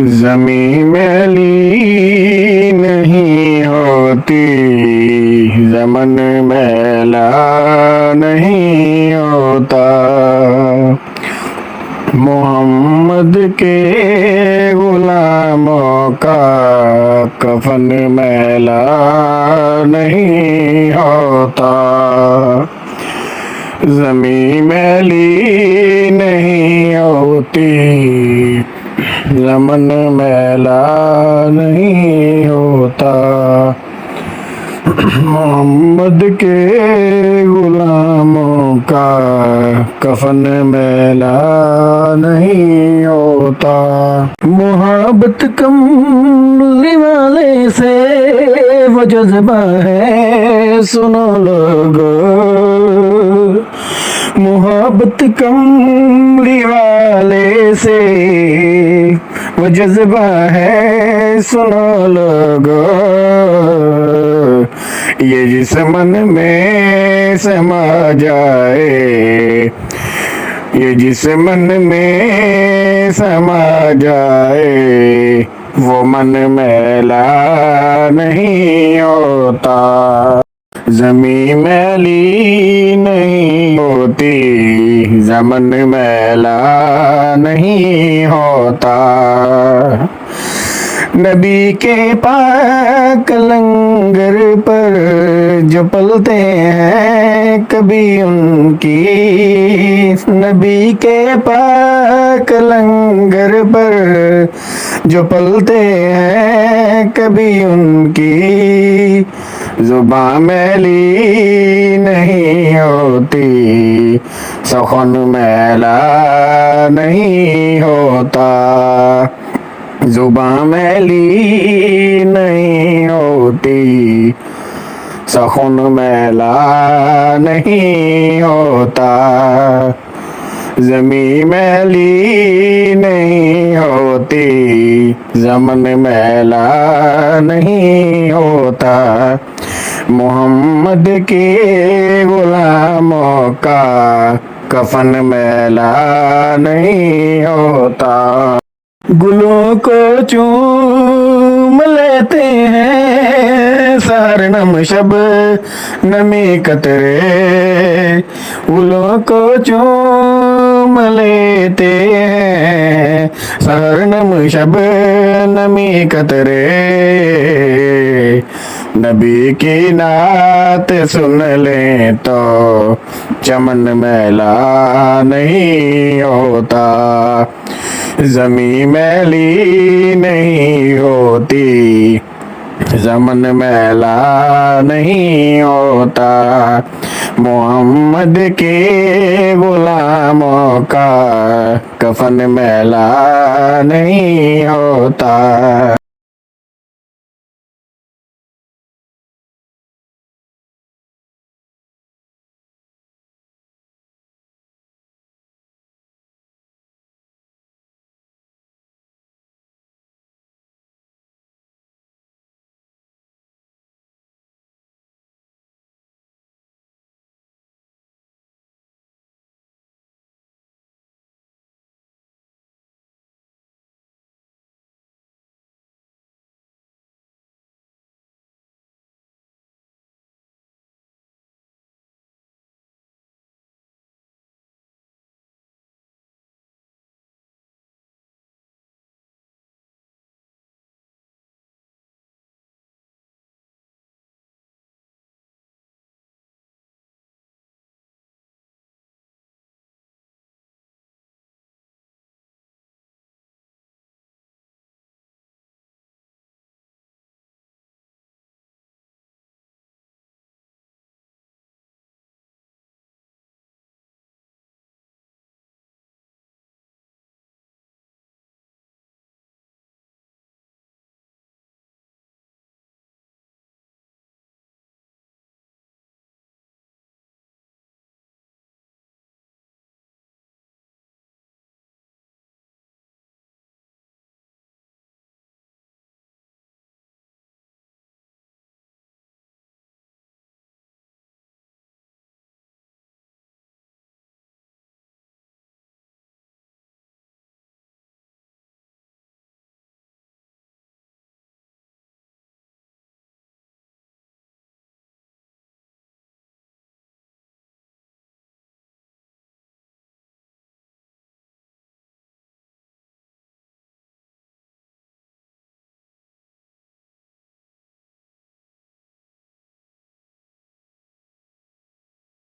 ज़मीं मैली नहीं होती, ज़मन मैला नहीं होता। मोहम्मद के गुलामों का कफन मैला नहीं होता। ज़मीं मैली नहीं होती, ज़मन मैला नहीं होता। मोहम्मद के गुलामों का कफन मैला नहीं होता। मोहब्बत कमली वाले से वो जज्बा है, सुनो लोगो। मोहब्बत कमली वाले से वो जज्बा है, सुनो लोगो। ये जिस मन में समा जाए, ये जिस मन में समा जाए, वो मन मैला नहीं होता। ज़मीं मैली नहीं होती, ज़मन मैला नहीं होता। नबी के पाक लंगर पर जो पलते हैं कभी उनकी, नबी के पाक लंगर पर जो पलते हैं कभी उनकी, ज़ुबान मैली नहीं होती, सुखन मैला नहीं होता। ज़ुबान मैली नहीं होती, सुखन मैला नहीं होता। ज़मीं मैली नहीं होती, ज़मन मैला नहीं होता। मोहम्मद के गुलामों का कफन मैला नहीं होता। गुलों को चूम लेते हैं सहर नम शब नमी कतरे, गुलों को चूम लेते हैं सहर नम शब नमी कतरे। नबी की नात सुन ले तो चमन मैला नहीं होता। ज़मीं मैली नहीं होती, ज़मन मैला नहीं होता। मोहम्मद के गुलामों का कफन मैला नहीं होता।